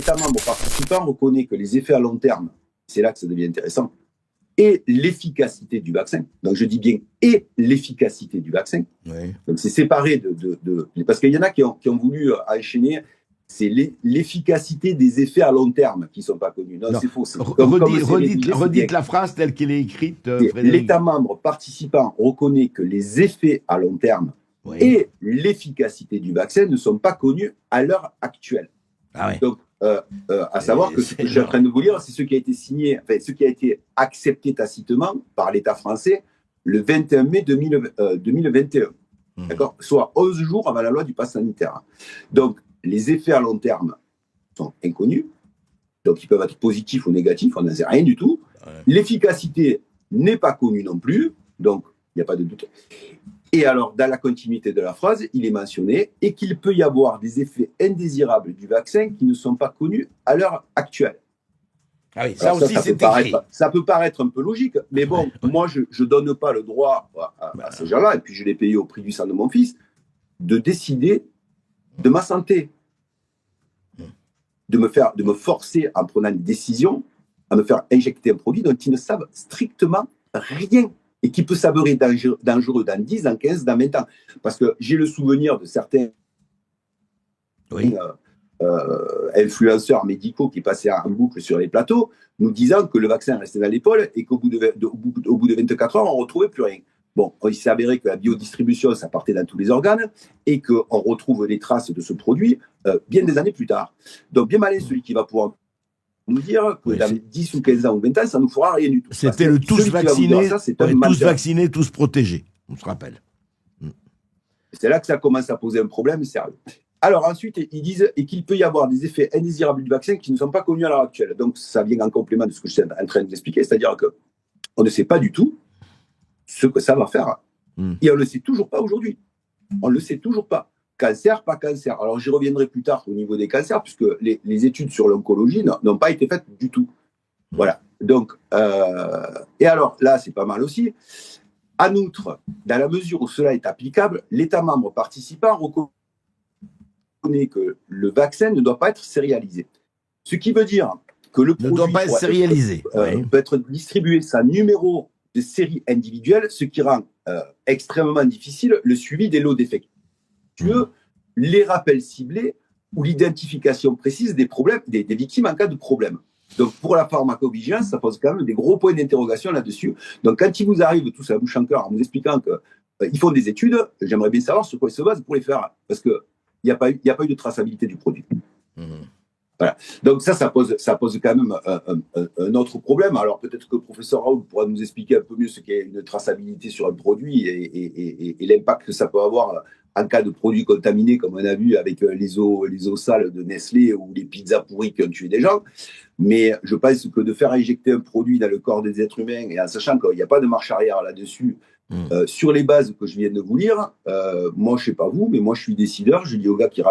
l'État membre participant reconnaît que les effets à long terme, c'est là que ça devient intéressant, et l'efficacité du vaccin, donc je dis bien et l'efficacité du vaccin, donc c'est séparé parce qu'il y en a qui ont voulu enchaîner, c'est l'efficacité des effets à long terme qui ne sont pas connus. Non. C'est faux. Redites la phrase telle qu'elle est écrite, Frédéric. L'État membre participant reconnaît que les effets à long terme et l'efficacité du vaccin ne sont pas connus à l'heure actuelle. Donc, à savoir que ce que je suis en train de vous lire, c'est ce qui a été signé, enfin, ce qui a été accepté tacitement par l'État français le 21 mai 2021. D'accord, soit 11 jours avant la loi du pass sanitaire. Donc, les effets à long terme sont inconnus. Donc, ils peuvent être positifs ou négatifs, on n'en sait rien du tout. L'efficacité n'est pas connue non plus, donc il n'y a pas de doute. Et alors, dans la continuité de la phrase, il est mentionné et qu'il peut y avoir des effets indésirables du vaccin qui ne sont pas connus à l'heure actuelle. Ah oui, ça aussi, c'est écrit. Ça peut paraître un peu logique, mais bon, moi, je ne donne pas le droit à ces gens-là, et puis je l'ai payé au prix du sang de mon fils, de décider de ma santé, de me forcer en prenant une décision à me faire injecter un produit dont ils ne savent strictement rien et qui peut s'avérer dangereux dans 10, dans 15, dans 20 ans. Parce que j'ai le souvenir de certains influenceurs médicaux qui passaient en boucle sur les plateaux, nous disant que le vaccin restait dans l'épaule et qu'au bout de 24 heures, on ne retrouvait plus rien. Bon, il s'est avéré que la biodistribution, ça partait dans tous les organes et qu'on retrouve les traces de ce produit bien des années plus tard. Donc, bien malin celui qui va pouvoir nous dire que dans 10 ou 15 ans ou 20 ans, ça ne nous fera rien du tout. C'était le tous vaccinés, tous vaccinés, tous protégés, on se rappelle. C'est là que ça commence à poser un problème sérieux. Alors ensuite, ils disent et qu'il peut y avoir des effets indésirables du vaccin qui ne sont pas connus à l'heure actuelle. Donc, ça vient en complément de ce que je suis en train de vous expliquer, c'est-à-dire qu'on ne sait pas du tout ce que ça va faire. Et on ne le sait toujours pas aujourd'hui. On ne le sait toujours pas. Cancer, pas cancer. Alors, j'y reviendrai plus tard au niveau des cancers, puisque les études sur l'oncologie n'ont pas été faites du tout. Voilà. Donc, et alors, là, c'est pas mal aussi. En outre, dans la mesure où cela est applicable, l'État membre participant reconnaît que le vaccin ne doit pas être sérialisé. Ce qui veut dire que le produit ne doit pas être sérialisé. Peut être distribué sans numéro de série individuelle, ce qui rend extrêmement difficile le suivi des lots d'effectifs, les rappels ciblés ou l'identification précise des problèmes, des victimes en cas de problème. Donc, pour la pharmacovigilance, ça pose quand même des gros points d'interrogation là-dessus. Donc, quand ils vous arrivent tous à la bouche en cœur en vous expliquant qu'ils font des études, j'aimerais bien savoir sur quoi ils se basent pour les faire, parce qu'il n'y a pas eu de traçabilité du produit. Voilà. Donc ça pose quand même un autre problème. Alors peut-être que le professeur Raoult pourra nous expliquer un peu mieux ce qu'est une traçabilité sur un produit et l'impact que ça peut avoir en cas de produits contaminés, comme on a vu avec les eaux sales de Nestlé ou les pizzas pourries qui ont tué des gens. Mais je pense que de faire injecter un produit dans le corps des êtres humains, et en sachant qu'il n'y a pas de marche arrière là-dessus, sur les bases que je viens de vous lire, moi je ne sais pas vous, mais moi je suis décideur, je dis au gars qui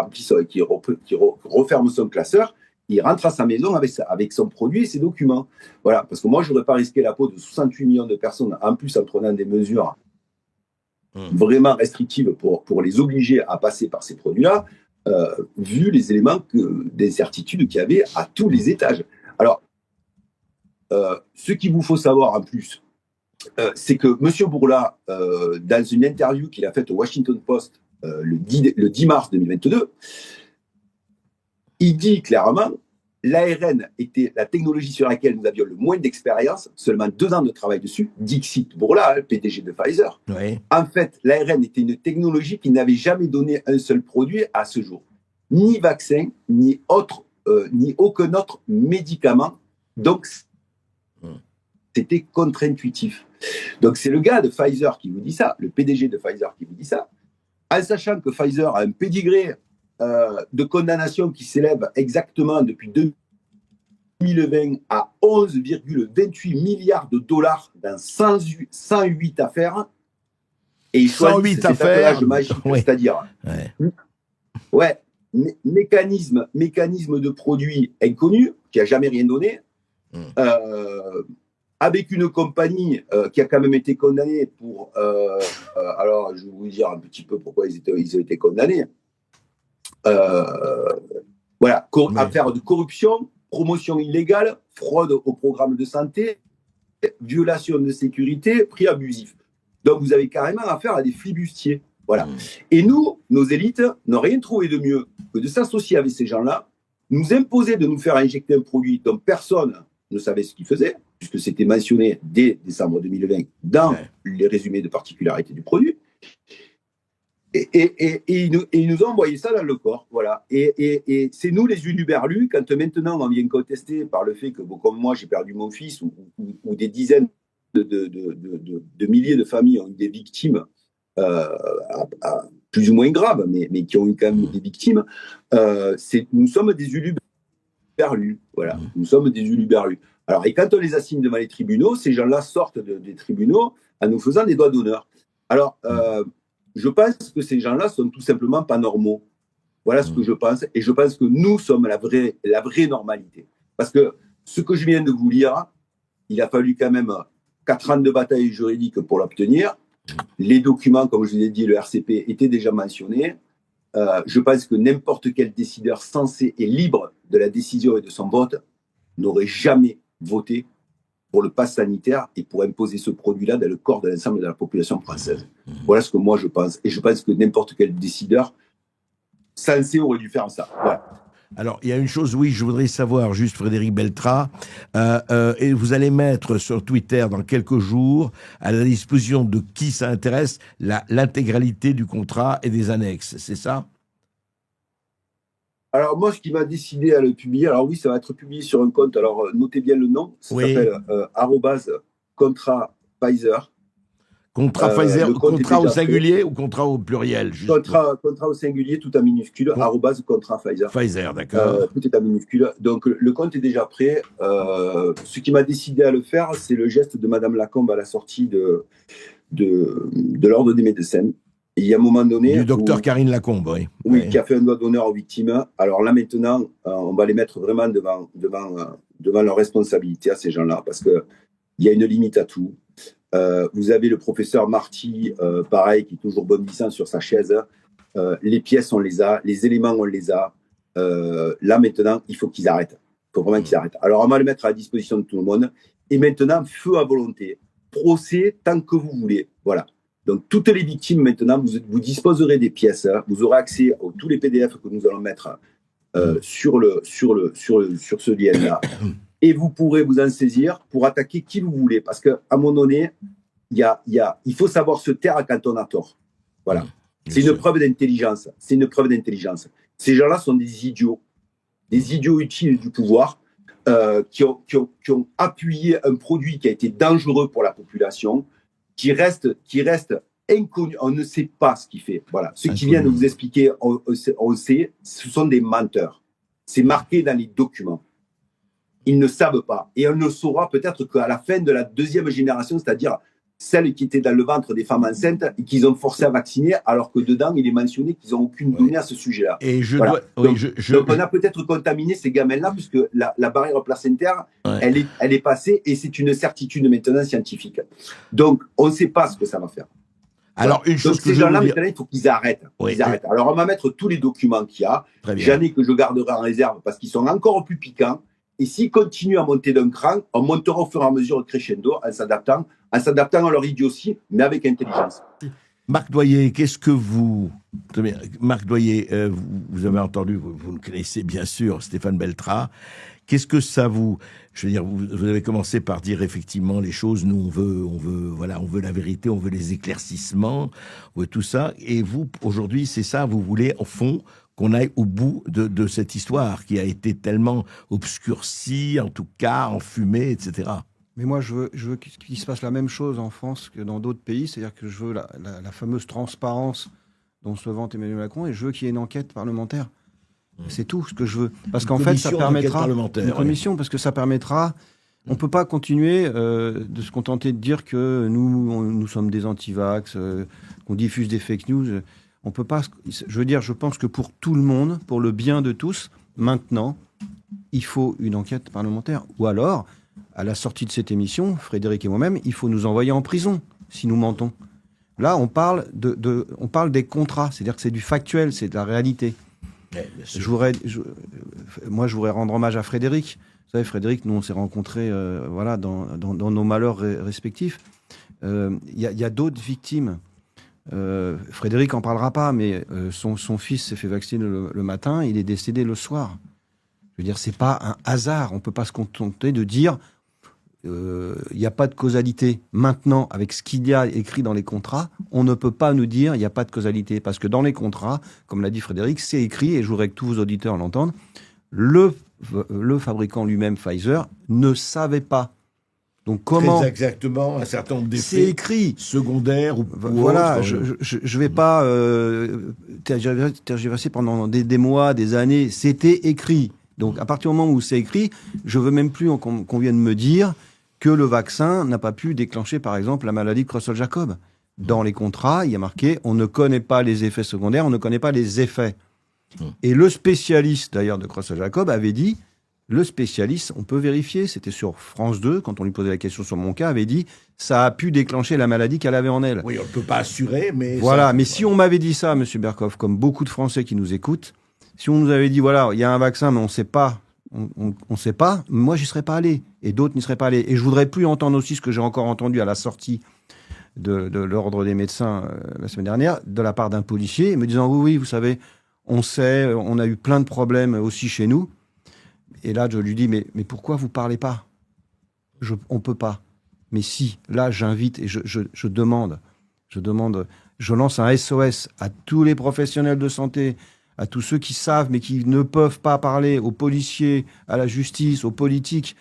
referme son classeur, il rentre à sa maison avec son produit et ses documents. Voilà, parce que moi je n'aurais pas risqué la peau de 68 millions de personnes, en plus en prenant des mesures vraiment restrictives pour les obliger à passer par ces produits-là, vu les éléments d'incertitude qu'il y avait à tous les étages. Alors, ce qu'il vous faut savoir en plus, c'est que M. Bourla, dans une interview qu'il a faite au Washington Post le 10 mars 2022, il dit clairement l'ARN était la technologie sur laquelle nous avions le moins d'expérience, seulement 2 ans de travail dessus, Dixit Bourla, le PDG de Pfizer. Oui. En fait, l'ARN était une technologie qui n'avait jamais donné un seul produit à ce jour. Ni vaccin, ni aucun autre médicament. Donc, c'était contre-intuitif. Donc, c'est le gars de Pfizer qui vous dit ça, le PDG de Pfizer qui vous dit ça, en sachant que Pfizer a un pédigré de condamnation qui s'élève exactement depuis 2020 à 11,28 milliards de dollars dans 108 affaires. Et il choisit cet attelage magique, c'est-à-dire mécanisme de produit inconnu, qui n'a jamais rien donné, avec une compagnie qui a quand même été condamnée pour... alors, je vais vous dire un petit peu pourquoi ils ont été condamnés. Voilà, affaire de corruption, promotion illégale, fraude au programme de santé, violation de sécurité, prix abusif. Donc, vous avez carrément affaire à des flibustiers. Voilà. Et nous, nos élites, n'ont rien trouvé de mieux que de s'associer avec ces gens-là, nous imposer de nous faire injecter un produit dont personne ne savait ce qu'il faisait, puisque c'était mentionné dès décembre 2020 dans les résumés de particularité du produit. Et ils nous ont envoyé ça dans le corps. Voilà. Et c'est nous, les uluberlus, quand maintenant on vient contester par le fait que, bon, comme moi, j'ai perdu mon fils, ou des dizaines de milliers de familles ont eu des victimes plus ou moins graves, mais qui ont eu quand même des victimes, nous sommes des uluberlus. Voilà. Nous sommes des uluberlus. Alors, et quand on les assigne devant les tribunaux, ces gens-là sortent des tribunaux en nous faisant des doigts d'honneur. Alors, je pense que ces gens-là sont tout simplement pas normaux. Voilà ce que je pense. Et je pense que nous sommes la vraie normalité. Parce que ce que je viens de vous lire, il a fallu quand même 4 ans de bataille juridique pour l'obtenir. Les documents, comme je vous ai dit, le RCP étaient déjà mentionnés. Je pense que n'importe quel décideur sensé et libre de la décision et de son vote n'aurait jamais voté pour le pass sanitaire et pour imposer ce produit-là dans le corps de l'ensemble de la population française. Voilà ce que moi je pense. Et je pense que n'importe quel décideur sensé aurait dû faire ça. Voilà. Alors, il y a une chose, oui, je voudrais savoir, juste Frédéric Beltrat, et vous allez mettre sur Twitter dans quelques jours, à la disposition de qui ça intéresse, l'intégralité du contrat et des annexes, c'est ça ? Alors, moi, ce qui m'a décidé à le publier, alors oui, ça va être publié sur un compte, alors notez bien le nom, ça s'appelle @contrat Pfizer. Contrat Pfizer, contrat au singulier ou contrat au pluriel juste contrat au singulier, tout en minuscule, @contrat Pfizer. Pfizer, d'accord. Tout est en minuscule. Donc, le compte est déjà prêt. Ce qui m'a décidé à le faire, c'est le geste de Madame Lacombe à la sortie de l'Ordre des médecins. Et il y a un moment donné... Du docteur Karine Lacombe, oui. Oui, qui a fait un doigt d'honneur aux victimes. Alors là, maintenant, on va les mettre vraiment devant leur responsabilité à ces gens-là, parce qu'il y a une limite à tout. Vous avez le professeur Marty, pareil, qui est toujours bondissant sur sa chaise. Les pièces, on les a. Les éléments, on les a. Là, maintenant, il faut qu'ils arrêtent. Il faut vraiment qu'ils arrêtent. Alors, on va le mettre à la disposition de tout le monde. Et maintenant, feu à volonté. Procès tant que vous voulez. Voilà. Donc, toutes les victimes, maintenant, vous disposerez des pièces. Vous aurez accès à tous les PDF que nous allons mettre sur ce lien-là. Et vous pourrez vous en saisir pour attaquer qui vous voulez. Parce qu'à un moment donné, il faut savoir se taire quand on a tort. Voilà. C'est une preuve d'intelligence. C'est une preuve d'intelligence. Ces gens-là sont des idiots utiles du pouvoir qui ont appuyé un produit qui a été dangereux pour la population, qui reste inconnu. On ne sait pas ce qu'il fait. Voilà. Ceux qui viennent vous expliquer, on sait, ce sont des menteurs. C'est marqué dans les documents. Ils ne savent pas. Et on ne saura peut-être qu'à la fin de la deuxième génération, c'est-à-dire celle qui était dans le ventre des femmes enceintes et qu'ils ont forcé à vacciner, alors que dedans, il est mentionné qu'ils n'ont aucune donnée à ce sujet-là. Et donc, on a peut-être contaminé ces gamins-là, puisque la barrière placentaire, elle est passée, et c'est une certitude maintenant scientifique. Donc, on ne sait pas ce que ça va faire. Alors, une chose que ces gens-là, maintenant, il faut qu'ils arrêtent. Alors, on va mettre tous les documents qu'il y a. J'en ai que je garderai en réserve parce qu'ils sont encore plus piquants. Et s'ils continuent à monter d'un cran, on montera au fur et à mesure crescendo en s'adaptant à leur idiotie, mais avec intelligence. Marc Doyer, qu'est-ce que vous... Marc Doyer, vous avez entendu, vous le connaissez bien sûr, Stéphane Beltrat. Qu'est-ce que ça vous... Je veux dire, vous avez commencé par dire effectivement les choses, nous on veut la vérité, on veut les éclaircissements, on veut tout ça. Et vous, aujourd'hui, c'est ça, vous voulez, au fond, qu'on aille au bout de cette histoire qui a été tellement obscurcie, en tout cas enfumée, etc. Mais moi, je veux qu'il se passe la même chose en France que dans d'autres pays, c'est-à-dire que je veux la fameuse transparence dont se vante Emmanuel Macron, et je veux qu'il y ait une enquête parlementaire. C'est tout ce que je veux. Parce qu'en fait, ça permettra... Une commission, parce que ça permettra... On ne peut pas continuer de se contenter de dire que nous sommes des anti-vax, qu'on diffuse des fake news. On peut pas... Je veux dire, je pense que pour tout le monde, pour le bien de tous, maintenant, il faut une enquête parlementaire. Ou alors, à la sortie de cette émission, Frédéric et moi-même, il faut nous envoyer en prison si nous mentons. Là, on parle des contrats, c'est-à-dire que c'est du factuel, c'est de la réalité. Ouais, bien sûr. Moi, je voudrais rendre hommage à Frédéric. Vous savez, Frédéric, nous, on s'est rencontrés voilà, dans nos malheurs respectifs. Il y a d'autres victimes. Frédéric en parlera pas, mais son fils s'est fait vacciner le matin, il est décédé le soir. Je veux dire, c'est pas un hasard. On peut pas se contenter de dire il n'y a pas de causalité. Maintenant, avec ce qu'il y a écrit dans les contrats, on ne peut pas nous dire il n'y a pas de causalité. Parce que dans les contrats, comme l'a dit Frédéric, c'est écrit, et je voudrais que tous vos auditeurs l'entendent, le fabricant lui-même, Pfizer, ne savait pas. Donc comment... Très exactement, un certain nombre C'est d'effets écrit. secondaires ou Voilà, autres. je vais pas tergiverser pendant des mois, des années. C'était écrit. Donc, à partir du moment où c'est écrit, je veux même plus qu'on vienne me dire que le vaccin n'a pas pu déclencher, par exemple, la maladie de Creutzfeldt-Jakob. Dans les contrats, il y a marqué on ne connaît pas les effets secondaires, on ne connaît pas les effets. Et le spécialiste, d'ailleurs, de Creutzfeldt-Jakob avait dit, le spécialiste, on peut vérifier, c'était sur France 2, quand on lui posait la question sur mon cas, avait dit ça a pu déclencher la maladie qu'elle avait en elle. Oui, on ne peut pas assurer, mais... Voilà, mais si on m'avait dit ça, M. Berkoff, comme beaucoup de Français qui nous écoutent, si on nous avait dit, voilà, il y a un vaccin, mais on ne sait pas, on sait pas, moi, j'y serais pas allé. Et d'autres n'y seraient pas allés. Et je voudrais plus entendre aussi ce que j'ai encore entendu à la sortie de l'Ordre des médecins la semaine dernière, de la part d'un policier, me disant, oui, vous savez, on sait, on a eu plein de problèmes aussi chez nous. Et là, je lui dis, mais pourquoi vous parlez pas ? On peut pas. Mais si, là, j'invite et je demande, je lance un SOS à tous les professionnels de santé, à tous ceux qui savent mais qui ne peuvent pas parler, aux policiers, à la justice, aux politiques.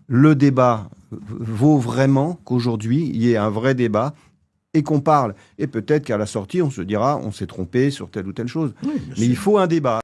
Le débat vaut vraiment qu'aujourd'hui, il y ait un vrai débat et qu'on parle. Et peut-être qu'à la sortie, on se dira, on s'est trompé sur telle ou telle chose. Oui, mais il faut un débat.